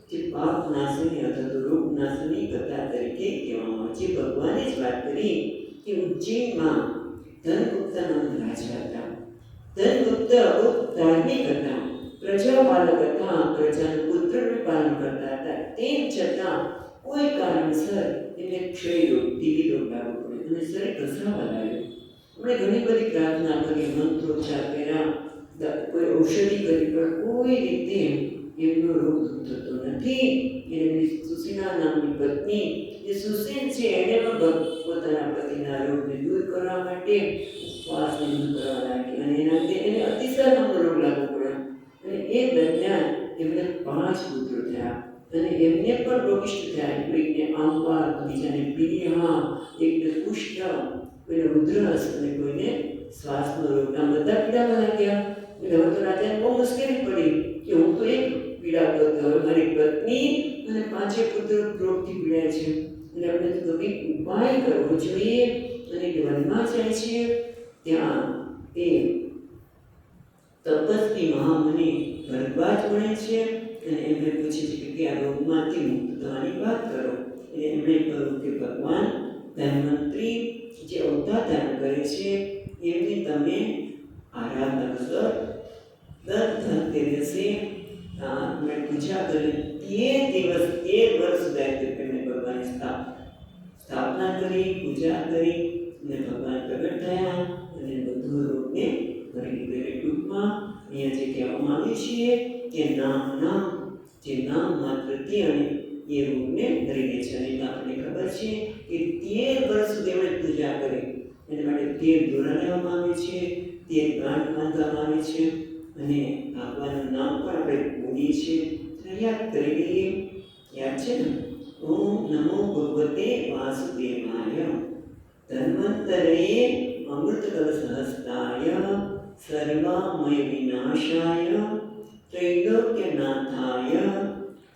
જે પાપ નાશની અથવા તો રોગ નાશની કથા તરીકે કહેવામાં આવે છે. ભગવાને જ વાત કરી કે ઉજ્જૈનમાં ધનગુપ્ત નામના રાજા હતા. ધનગુપ્ત બહુ ધાર્મિક હતા, પ્રજાપાલક હતા, પ્રજાનું પુત્રનું પાલન કરતા હતા. તેમ છતાં કોઈ કારણસર એને ક્ષય રોગ, ટીબી રોગ લાગુ પડ્યો અને શરીર ઘસરાવા લાગ્યો. આપણે ઘણી બધી પ્રાર્થના કરી, મંત્રોચ્ચાર કર્યા, કોઈ ઔષધિ કરી, પણ કોઈ રીતે એમનો રોગ દૂર થતો નથી. એમની સુશીલા નામની પત્ની જે સુશીલ છે એને પણ પોતાના પતિના રોગને દૂર કરવા માટે ઉપવાસને દૂર કરવા લાગી અને એના લીધે એને અતિશય નામનો રોગ લાગુ પડ્યો. અને એ દરમિયાન એમને 5 પુત્રો થયા અને એમને પણ રોગિષ્ઠ થયા. કોઈકને આંપાર, બીજાને પીલિયા, એકને કુષ્ઠ, કોઈને ઉધરસ અને કોઈને શ્વાસનો રોગ. આમ બધા પીડાવા લાગ્યા. એટલે હવે તો રાજાને બહુ મુશ્કેલી પડી કે હું તો એક પીડાતો હતો, હવે મારી પત્ની અને 5 પુત્રો રોગથી પીડાય છે, એટલે આપણે તો કંઈક ઉપાય કરવો જોઈએ. અને કે વનમાં જાય છે, ત્યાં એ તપસ્વી મહામુનિ ભરદ્વાજ મળે છે અને એમને પૂછે છે કે આ રોગમાંથી મુક્ત થવાની વાત કરો. એટલે એમણે કહ્યું કે ભગવાન ધન્વંતરી જે અવતાર ધારણ કરે છે એમની તમે આરાધના કરો. દર ધનતેરસે મેં પૂજા કરી 13 વર્ષ સુધી એમણે ભગવાનની સ્થાપના કરી, પૂજા કરી અને ભગવાન પ્રગટ થયા અને બધો રોગને ભરી દીધો. ટૂંકમાં અહીંયા જે કહેવામાં આવ્યું છે કે જે નામ માત્રથી અને એ રોગને ભરી દે છે. અને આપણને ખબર છે કે 13 વર્ષ સુધી એમણે પૂજા કરી. એના માટે 13 દોરા લેવામાં આવે છે, 13 ગાંઠ બાંધવામાં આવે છે અને ભગવાનનું નામ પણ આપણે બોલીએ છીએ. યાદ કરી લઈએ. યાદ છે ને? ઓમ નમો ભગવતે વાસુદેવાય ધન્વંતરે અમૃતકલશહસ્તાય સર્વમય વિનાશાય ત્રૈલોક્યનાથાય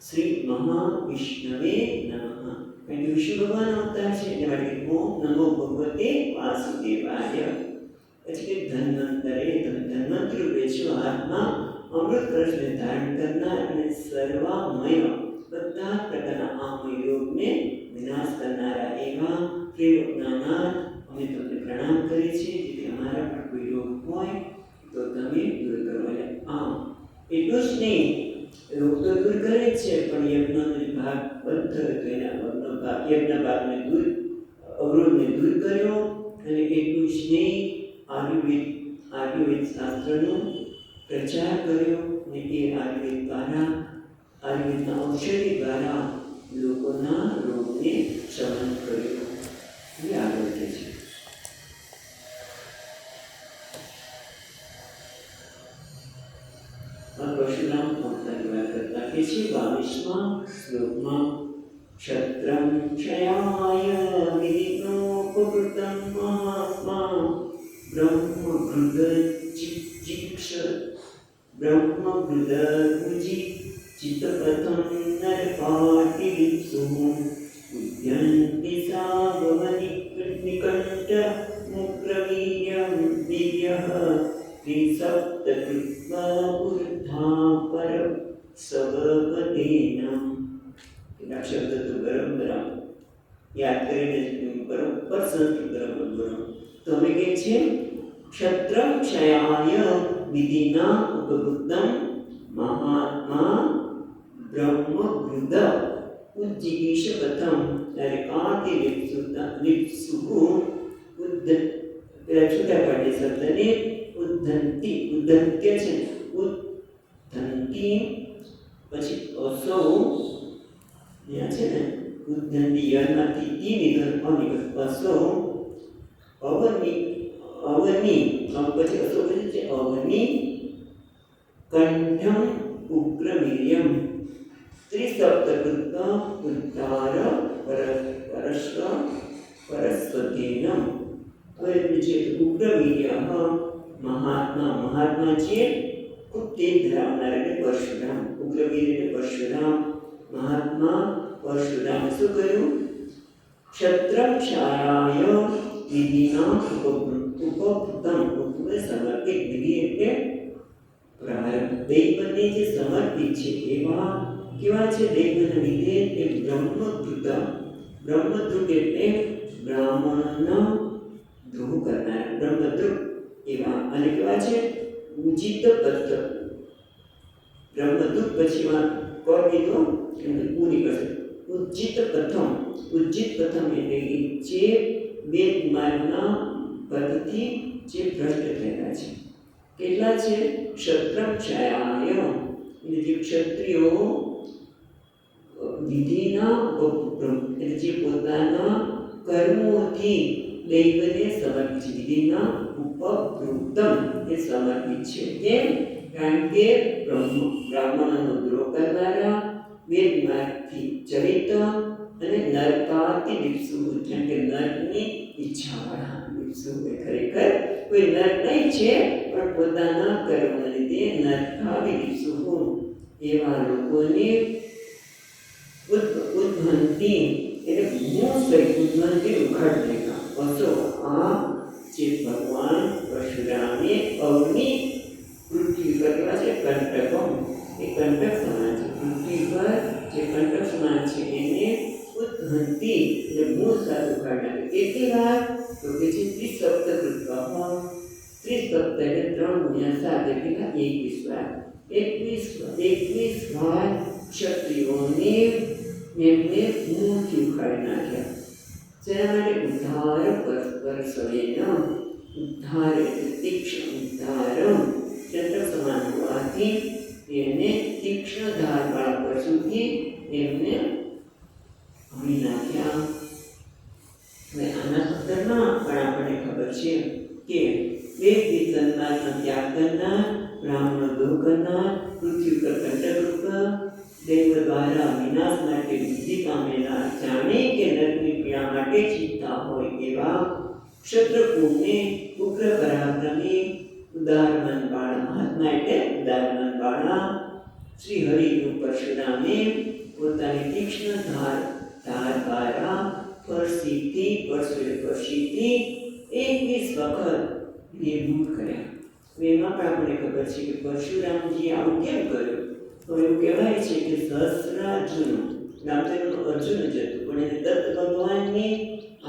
શ્રી મહાવિષ્ણવે નમઃ. કારણ કે વિષ્ણુ ભગવાન અવતાર છે એટલે માટે ઓમ નમો ભગવતે વાસુદેવાય. પછી કે ધન્વંતરે, તમે ધન્વંતરી રૂપે છો, હાથમાં અમૃત કળશને ધારણ કરનાર અને સર્વમય બધા પ્રકારના આમય રોગને વિનાશ કરનારા એવા ત્રિલોકના નાથ અમે તમને પ્રણામ કરીએ છીએ. જેથી અમારા પણ કોઈ રોગ હોય તો તમે દૂર કરો. આમ એટલું જ નહીં, રોગ તો દૂર કરે જ છે, પણ યજ્ઞનો ભાગ બંધ થયો તો એના યજ્ઞ ભાગને દૂર, અવરોધને દૂર કર્યો. અને એટલું જ નહીં, આયુર્વેદ શાસ્ત્રનો પ્રચાર કર્યો અને એ આયુર્વેદ દ્વારા, આયુર્વેદના ઔષધિ દ્વારા લોકોના રોગને શમન કર્યો. એ આગળ છે. પરશુરામ અવતારની વાત કરતા કે છે 22 5મા શ્લોકમાં ક્ષત્રં ક્ષયાય વિધિનોપકૃતં મહાત્મા બ્રહ્મગૃદચિત્તપથં નરપાટિલિપ્સુઃ ઉદ્યન્તિ સા ભવનિ નિકંઠ મુક્રવીર્યં વીર્યઃ ત્રિસપ્તકૃત્વા ઉર્ધા પર સવપદેન. કેટલાક શબ્દ તો બરાબર યાદ કરીને બરાબર સંસ્કૃત બરાબર બોલો. તો અમે કહે છે ક્ષત્રં ક્ષયાય વિધિના ઉપકૃતં મહાત્મા બ્રહ્મગૃદ ઉજ્જીગીષપથં નરકાતિલિપ્સુઃ પેલા છૂટા પાડી શબ્દને ઉદ્ધંતિ ઉદ્ધંત્ય છે ઉદ્ધંતિ પછી અસૌ ત્યાં છે ને ઉદ્ધંતિ યનમાંથી ઈ નિધન અનિગત અસૌ અવની પછી અસૌ પછી છે અવની કંઠમ ઉગ્રવીર્યમ ત્રિસપ્તકૃત ઉદ્ધાર પરસ્વતેન. હવે છે ઉગ્રવીર્ય મહાત્મા છે ખૂબ તેજ ધરાવનાર એટલે પરશુરામ. ઉગ્રવીર એટલે પરશુરામ. મહાત્મા પરશુરામ શું કહ્યું? ક્ષત્રં ક્ષાયાય વિધિના ઉપકૃતં ઉપને સમર્પિત. વિધિ એટલે પ્રારબ્ધ દૈવને જે સમર્પિત છે એવા કેવા છે દૈવના વિધે તે બ્રહ્મદ્રુત. બ્રહ્મદ્રુત એટલે બ્રાહ્મણનો દ્રોહ કરનાર બ્રહ્મદ્રુત એવા. અને કેવા છે ઉજિત પથ. બ્રહ્મદ્રુત પછી કોણ કીધો એટલે પૂરી કરશે. ઉજ્જિત પ્રથમ એટલે જે વેદ માર્ગના પદથી જે ભ્રષ્ટ થયેલા છે. કેટલા છે? ક્ષત્રં ક્ષયાય એટલે જે ક્ષત્રિયો વિધિના એટલે જે પોતાના કર્મોથી દૈવને સમર્પિત છે. વિધિના ઉપકૃતમ એ સમર્પિત છે. કેમ? કારણ કે બ્રાહ્મણોનો દ્રોહ કરનારા, વેદમાર્ગથી ચરિત અને નરકાતિલિપ્સુઃ જેમ કે નર્કની ઈચ્છાવાળા. લિપ્સુઃ એ ખરેખર કોઈ નર્ક નહીં છે પણ પોતાના કર્મના લીધે નરકાતિલિપ્સુઃ એવા લોકોને ઉદ્ધંતિ એટલે મોસ કરી ઉદ્ધંતિ ઉખાડી નાખ્યા. અસો આ જે ભગવાન પરશુરામે અગ્નિ પૃથ્વી પર કેવા છે કંટકમ એ કંટક સમાન છે. પૃથ્વી પર જે કંટક સમાન છે એને ઉદ્ધંતિ એટલે મોસ સાથે ઉખાડી નાખ્યા. કેટલી વાર? તો કે છે 30 સપ્તકૃત એટલે 3 × 7 એટલે 21 વાર. 21 વાર ક્ષત્રિયોને એમને મોંથી ઉખાડી નાખ્યા. શેના માટે? ઉદ્ધાર પરસ્વતેન. ઉદ્ધાર એટલે તીક્ષ્ણ ઉદ્ધાર. ચંદ્ર સમાન હોવાથી એને તીક્ષ્ણ ધારવાળા પરશુથી એમને હણી નાખ્યા. હવે આના અંતરમાં પણ આપણને ખબર છે કે વેદ વિદ્વાનનો ત્યાગ કરનાર, બ્રાહ્મણનો દ્રોહ કરનાર, પૃથ્વી પર કંટકરૂપ દૈવ દ્વારા વિનાશ માટે વિધિ પામેલા, જાણે કે નરકની પીડા માટે ચિંતા હોય એવા ક્ષત્રકુળને ઉગ્ર પરાક્રમી ઉદારમન વાળા મહાત્મા એટલે ઉદારમન વાળા શ્રી હરિ પરશુરામે પોતાની તીક્ષ્ણ ધાર દ્વારા પરસીથી 21 વખત નિર્મૂળ કર્યા. એમાં પણ આપણને ખબર છે કે પરશુરામજી આવું કેમ કર્યું? તો એવું કહેવાય છે કે સહસ્રાર્જુન નામ તેનું અર્જુન જ હતું, પણ એને દત્ત ભગવાનની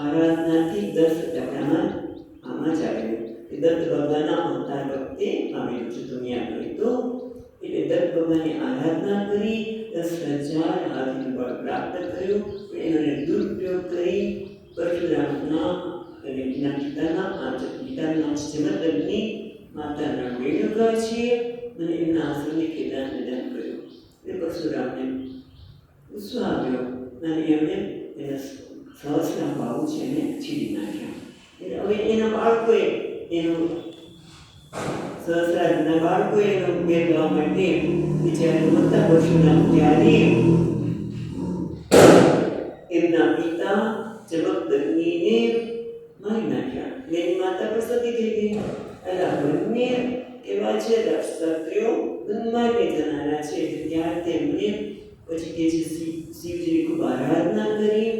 આરાધનાથી 10% આમાં જ આવેલું. એ દત્ત ભગવાનના અવતાર વખતે આવેલું છે દુનિયા તો. એટલે દત્ત ભગવાનની આરાધના કરી 10,000 હાથીનું બળ પ્રાપ્ત કર્યું. એનો દુરુપયોગ કરી પરશુરામના અને એના પિતાના જમદગ્નિ માતાના રેણુકા છે અને એમના આશ્રમને કેદાર નિદાન કર્યું. એટલે પરશુરામને ગુસ્સો આવ્યો અને એમણે એના સહસ્રા ભાવ છે એને છીડી નાખ્યા. એટલે હવે એના બાળકોએ એનો સહસ્રારના બાળકોએ ઉમેરવા માટે બિચારા મોટા પશુના ત્યારે એમના પિતા જમકદગ્નિને મારી નાખ્યા. એની માતા પણ સતી થઈ ગઈ. એટલે બંને એવા છે ક્ષત્રિયો ઉન્માર્ગે જનારા છે. ત્યાં તેમણે પછી કે છે શિવજીની ખૂબ આરાધના કરી.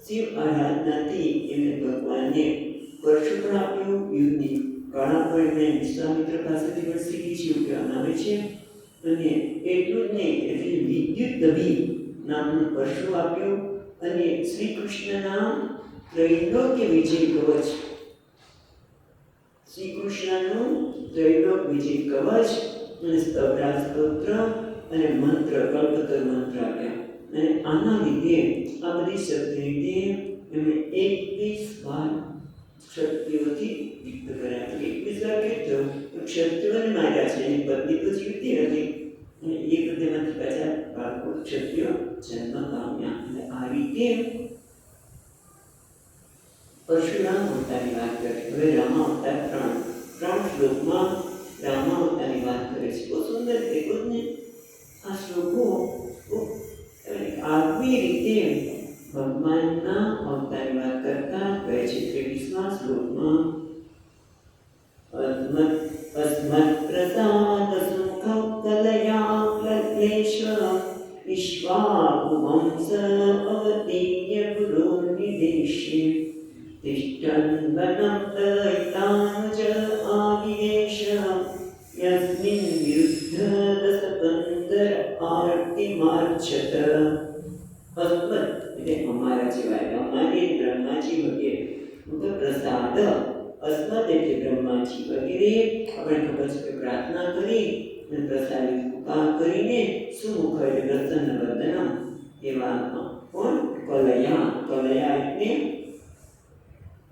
શિવ આરાધનાથી એમને ભગવાનને પરશુપણ આપ્યું. યુદ્ધની કળા પણ એમણે વિશ્વામિત્ર પાસેથી પણ શીખી છે એવું કહેવામાં આવે છે. અને એટલું જ નહીં, એટલે વિદ્યુતભી નામનું પરશુ આપ્યું. અને શ્રી કૃષ્ણના ત્રૈલોક્ય વિજય કવચ, શ્રી કૃષ્ણનું ત્રૈલોક વિજય કવચ અને સ્તવરા સ્તોત્ર અને મંત્ર કલ્પતરુ મંત્ર આપ્યા. અને આના લીધે આ બધી શક્તિ રીતે એમણે 21 વાર ક્ષત્રિયોથી યુદ્ધ કર્યા. 21 વાર યુદ્ધ ક્ષત્રિયોને માર્યા છે. એની પત્ની તો જીવતી હતી અને એ બધામાંથી પાછા બાળકો ક્ષત્રિયો જન્મ પામ્યા. અને આ રીતે પરશુરામ અવતારની વાત કરે. હવે રામા અવતાર ત્રણ શ્લોકમાં રામા અવતારની વાત કરે છે. બહુ સુંદર રીતે ને આ શ્લોકો આગવી રીતે ભગવાનના અવતારની વાત કરતા કહે છે. 23મા શ્લોકમાં અસ્મત પ્રસાદ સુખ કલયા ક્લેશ વિશ્વાકુવંશ અવતીર્ય ગુરુર્નિદેશે तिष्ठन् वनं दयितानुज आविवेश यस्मिन् विरुद्ध दशकन्दर आर्तिमार्चत. અસ્મત એટલે અમારા જેવા, અમારે બ્રહ્માજી વગેરે. પ્રસાદ અસ્મત એટલે બ્રહ્માજી વગેરે આપણે ખબર છે કે પ્રાર્થના કરી અને પ્રસાદી કૃપા કરીને સુમુખ એટલે પ્રસન્ન વદનમ એવા કોણ કલયા એટલે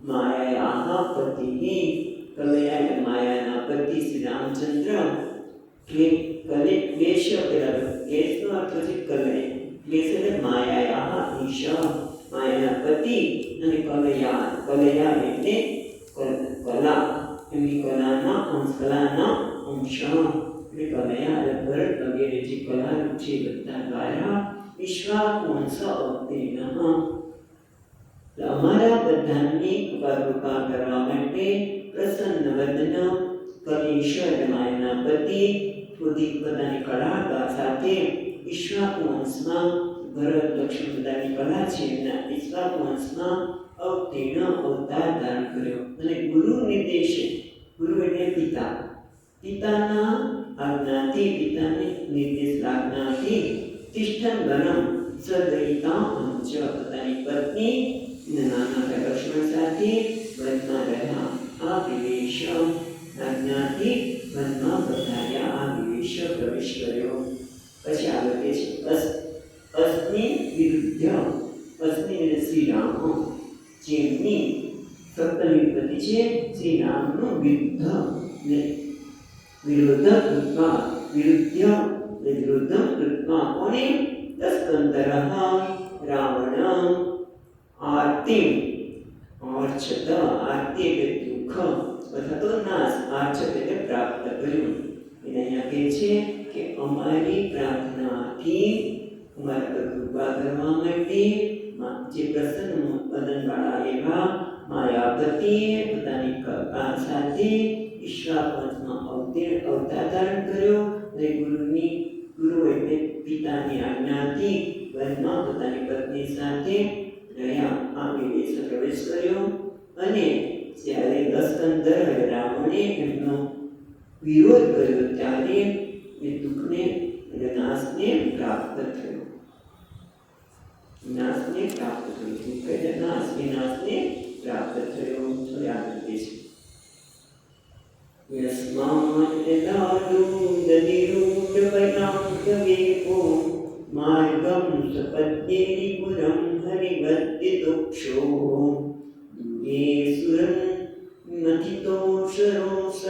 માયાયા પતિને. કલયા એટલે માયાના પતિ શ્રી રામચંદ્ર. ક્લેશ પેલા ક્લેશનો અર્થ છે કલય. ક્લેશ એટલે માયાયા ઈશ, માયાના પતિ. અને કલયા એટલે કલા, એમની કલાના અંશ, કલાના અંશ એટલે કલયા એટલે ભરત વગેરે જે કલારૂપ છે બધા દ્વારા વિશ્વાકુવંશ અવતીર્ણ. અમારા બધાની કૃપા કરવા માટે પ્રસન્ન વદન કલેશ માયાના પતિ પોતાની કળા સાથે વિશ્વાકુવંશમાં ભરત લક્ષ્મણ બધાની કળા છે એમના વિશ્વાકુવંશમાં અવતીર્ણ અવતાર ધારણ કર્યો. અને ગુરુ નિર્દેશે, ગુરુ એટલે પિતા, પિતાના આજ્ઞાથી, પિતાની નિર્દેશ આજ્ઞાથી તિષ્ઠન વનમ સદયિતા અંચ પોતાની પત્ની નાના લક્ષ્મણ સાથે વનમાં રહ્યા. આ વિવેશ આજ્ઞાથી વનમાં પધાર્યા. આ વિવેશ પ્રવેશ કર્યો. પછી આગળ કે છે અસ્મિ વિરુદ્ધ. અસ્મિ એટલે શ્રી રામ, જેમની સપ્તમી છે શ્રી રામનું વિરુદ્ધ કૃત્વા, વિરુદ્ધ કૃત્વા કોને? તસ્કંદર રાવણ આરતી આર્ચત. આરતી એટલે દુઃખ અથવા તો નાશ, આર્ચત એટલે પ્રાપ્ત કર્યું. એને અહીંયા કહે છે કે અમારી પ્રાર્થનાથી અમારા પર કૃપા કરવા માટે જે પ્રસન્ન વદનવાળા એવા માયાપતિએ પોતાની કૃપા સાથે વિશ્વાકુવંશમાં અવતાર ધારણ કર્યો. અને ગુરુ એટલે પિતાની આજ્ઞાથી વનમાં પોતાની પત્ની સાથે રહ્યા. આ વિવેશ પ્રવેશ કર્યો. અને જ્યારે દશકંધર રાવણે એમનો વિરોધ કર્યો ત્યારે એ દુઃખને એટલે નાશને પ્રાપ્ત થયો. નાશને પ્રાપ્ત થયો. દુઃખ એટલે નાશ, વિનાશને પ્રાપ્ત થયો. તો યાદ રાખે છે. યસ્માન એલાદુ દધિરૂઢ માર્ગમ સપદ્યેરિ પુરં હરિવદ્યતુક્ષો દુર્ગેસુરં મથિતો શરોસ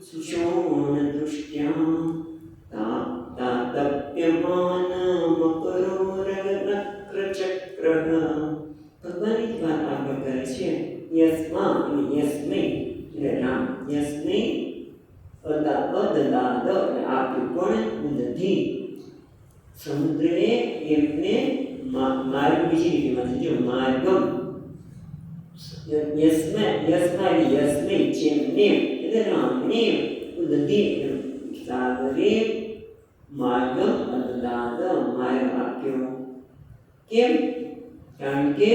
સુષોણ દૃષ્ટ્યા તાતપ્યમાન મકરો રગનક્રચક્રઃ. ભગવાનની વાત આગળ કરે છે. યસ્મા યસ્મૈ એટલે રામ, યસ્મૈ અદદાદ અને આપ્યું પણ ઉદધી. સમુદ્રને એમને માર્ગ બીજી રીતેમાં છે. જો માર્ગમ યસ્મય જેમને એટલે રામને ઉદધી સાગરે માર્ગમ અદદાદ માર્ગ આપ્યો. કેમ? કારણ કે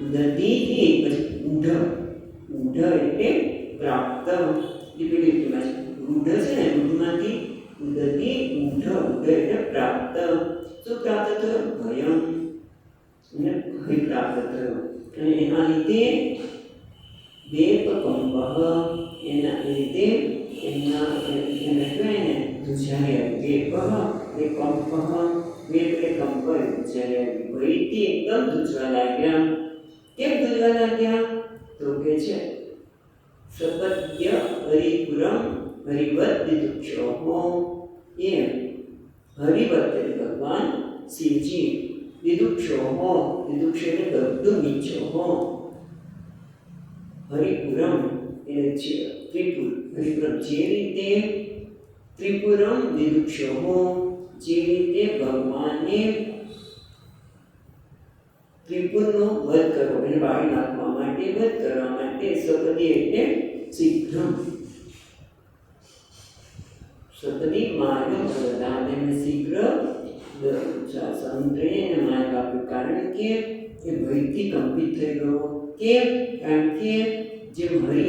ઉદધીથી પછી ઊઢ એટલે પ્રાપ્ત. રૂઢ છે ને, રૂઢમાંથી ઉદધી ઊઢ એટલે પ્રાપ્ત. શું પ્રાપ્ત થયો? ભયમ અને ભય પ્રાપ્ત થયો. અને એના લીધે વેપકંપ એના લીધે એના એને કહેવાય ને ધ્રુજાર્યા. વેપ એટલે કંપ ધ્રુજાર્યા. ભયથી એકદમ ધ્રુજવા લાગ્યા. કેમ ધ્રુજવા લાગ્યા? તો કે છે સપદ્ય હરિપુરમ હરિવત દિદુક્ષોહો. એ હરિવત એટલે ભગવાન શિવજી, દિદુક્ષોહો દિદુક્ષ એટલે બધું ઈચ્છોહો. હરિપુરમ એટલે છે ત્રિપુર. હરિપુરમ જે રીતે ત્રિપુરમ દિદુક્ષોહો, જે રીતે ભગવાને ત્રિપુરનો વધ કરવો એને બાળી નાખવા માટે, વધ કરવા માટે સપદી એટલે શીઘ્ર. સપદી માર્ગ પ્રદાન એને શીઘ્ર સમુદ્રને માર્ગ આપ્યો. કારણ કે એ ભયથી કંપિત થઈ ગયો. કેમ? કારણ કે જેમ હરે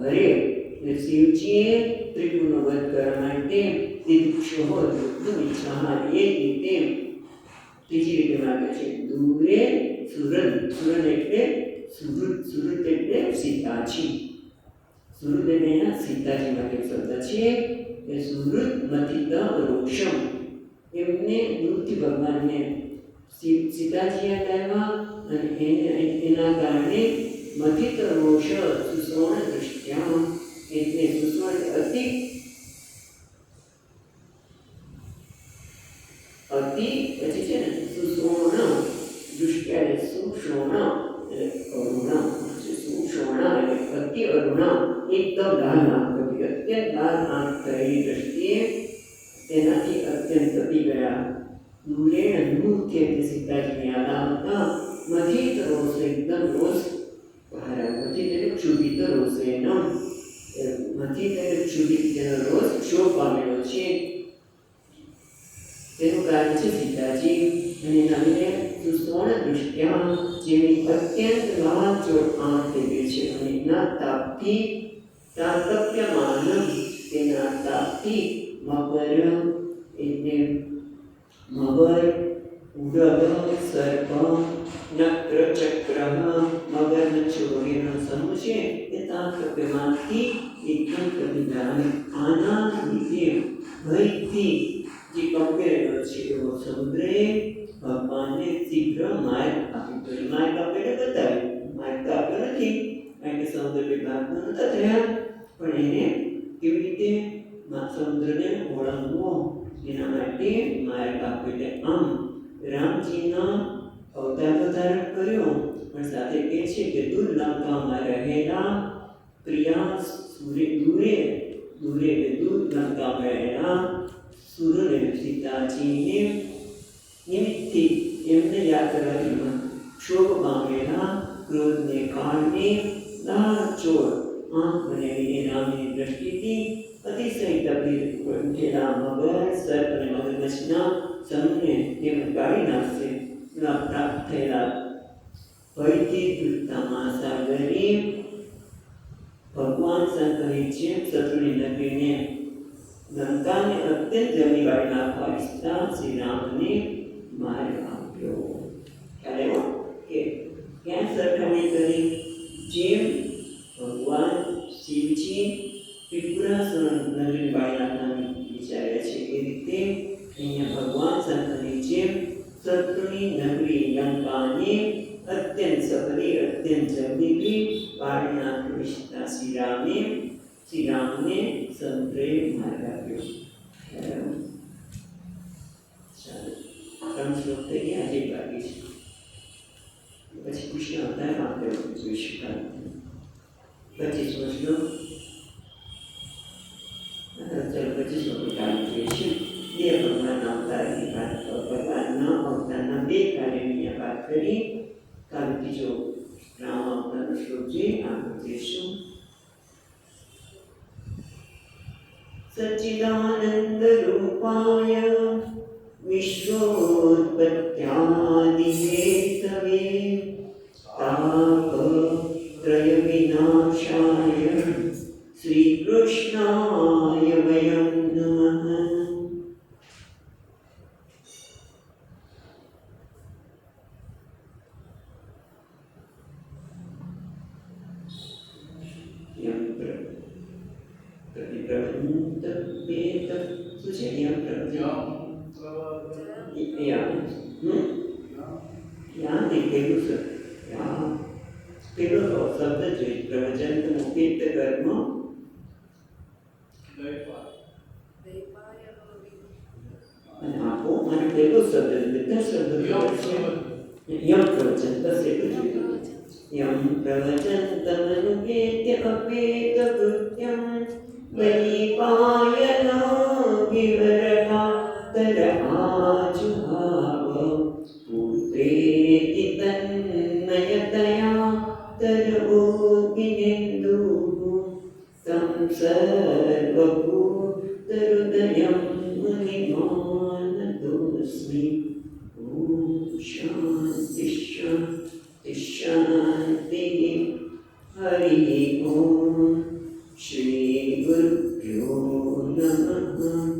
એટલે શિવજીએ ત્રિપુરનો વધ કરવા માટે દિદુક્ષોહો ઈચ્છા, એ રીતે ત્રીજી રીતે માગે છે દૂરે સુરન. સુરન એટલે સુરત એટલે સીતાજી. સુરત એટલે એના સીતાજી માટે શબ્દ છે. એ સુરત મથિત રોષમ, એમને દૂરથી ભગવાનને સીતાજી યાદ આવ્યા અને એના કારણે મથિત રોષ સુસવર્ણ દૃષ્ટ્યા એટલે સુસવર્ણ અતિ પછી છે ને સુસવર્ણ દૃષ્ટ્યા એટલે સુષોણ એટલે અરુણ. સુષોણ એટલે અતિ અરુણ, એકદમ લાલ આંખ, અત્યંત લાલ આંખ થયેલી દ્રષ્ટિએ તેનાથી અત્યંત તપી ગયા. દૂરે દૂરથી એટલે સીતાજીને યાદ આવતા મથિત રોષ એકદમ રોષ બહાર આવ્યો. મથિત એટલે ક્ષુભિત રોષેન. મથિત એટલે ક્ષુભિત, તેનો રોષ ક્ષોભ પામેલો છે. તેનું કારણ છે સીતાજી. અને એના લીધે સુસવર્ણ દૃષ્ટ્યા જેની અત્યંત લાલચોળ આંખ થઈ ગઈ છે. અને એના તાપથી તાતપ્યમાન, તેના તાપથી મકર એટલે મગર, ઉડગ, સર્પ, નક્ર, ચક્ર, મગર છોડીનો સમૂહ છે એ તાતપ્યમાનથી એકદમ કરી ગયા. આના લીધે ભયથી જે કંપી રહ્યો છે એવો સમુદ્રે ભગવાનને શીઘ્ર માર્ગ આપ્યો. માર્ગ આપ્યો એટલે બતાવ્યું. માર્ગ તો આપ્યો નથી, કારણ કે સમુદ્ર વિભાગનો નતા થયા, પણ એને કેવી રીતે સમુદ્રને ઓળંગવો એના માટે માર્ગ આપ્યો. એટલે આમ રામજીના અવતાર તો ધારણ કર્યો, પણ સાથે કહે છે કે દૂર લંકામાં રહેલા પ્રિયા દૂરે દૂર લંકામાં રહેલા સુરને સીતાજીને નિમિત્તથી એમને યાદ કરવાથી ક્ષોભ પામેલા ક્રોધને કારણે લાલચોળ આંખ બનેલી રામની દ્રષ્ટિથી અતિશય તપી ઉઠેલા મગર, સર્પ અને મગરમચ્છના સમૂહને તેમને કાઢી નાખશે. પ્રાપ્ત થયેલા ભયથી તૂટતા મહાસાગરે ભગવાન શંકરની જેમ શત્રુની નગરીને લંકાને અત્યંત જમી કાઢી નાખવા ઈચ્છતા શ્રી રામને માર્ગ આપ્યો. ખ્યાલ આવ્યો કે ક્યાં સરખામણી કરી? જેમ ભગવાન શિવજી ત્રિપુરાસુર નગરીને બાળી નાખવાનું વિચારે છે, એ રીતે અહીંયા ભગવાન શંકરની જેમ શત્રુની નગરી લંકાને અત્યંત સફળી, અત્યંત જલ્દીથી બાળી નાખવા ઈચ્છતા શ્રી રામને સમુદ્રે માર્ગ આપ્યો. ચાલો, 3 શ્લોક થઈ ગયા, આજે બાકી છે. પછી કૃષ્ણ અવતાર આપણે જોઈશું. 25મો શ્લોક. કરી કાલ બીજો રામ આવતાનો શ્લોક જોઈ આગળ જઈશું. સચ્ચિદાનંદ રૂપાય વિશ્વોત્પત્યાદિહેતવે તાપત્રય વિનાશાય શ્રી કૃષ્ણાય વયં નમઃ. यं प्रवचन्तमनुपेत्य अपेतकृत्यं वैपायनो विवरणात्तर आजुहाव पूर्वेति तन्मयतया तरवोऽपिनेन्दुः तं सर्वभूतहृदयं मुनिमानतोऽस्मि. ॐ शान्ति शान्ति शान्तिः. हरि ओम श्री गुरुभ्यो नमः.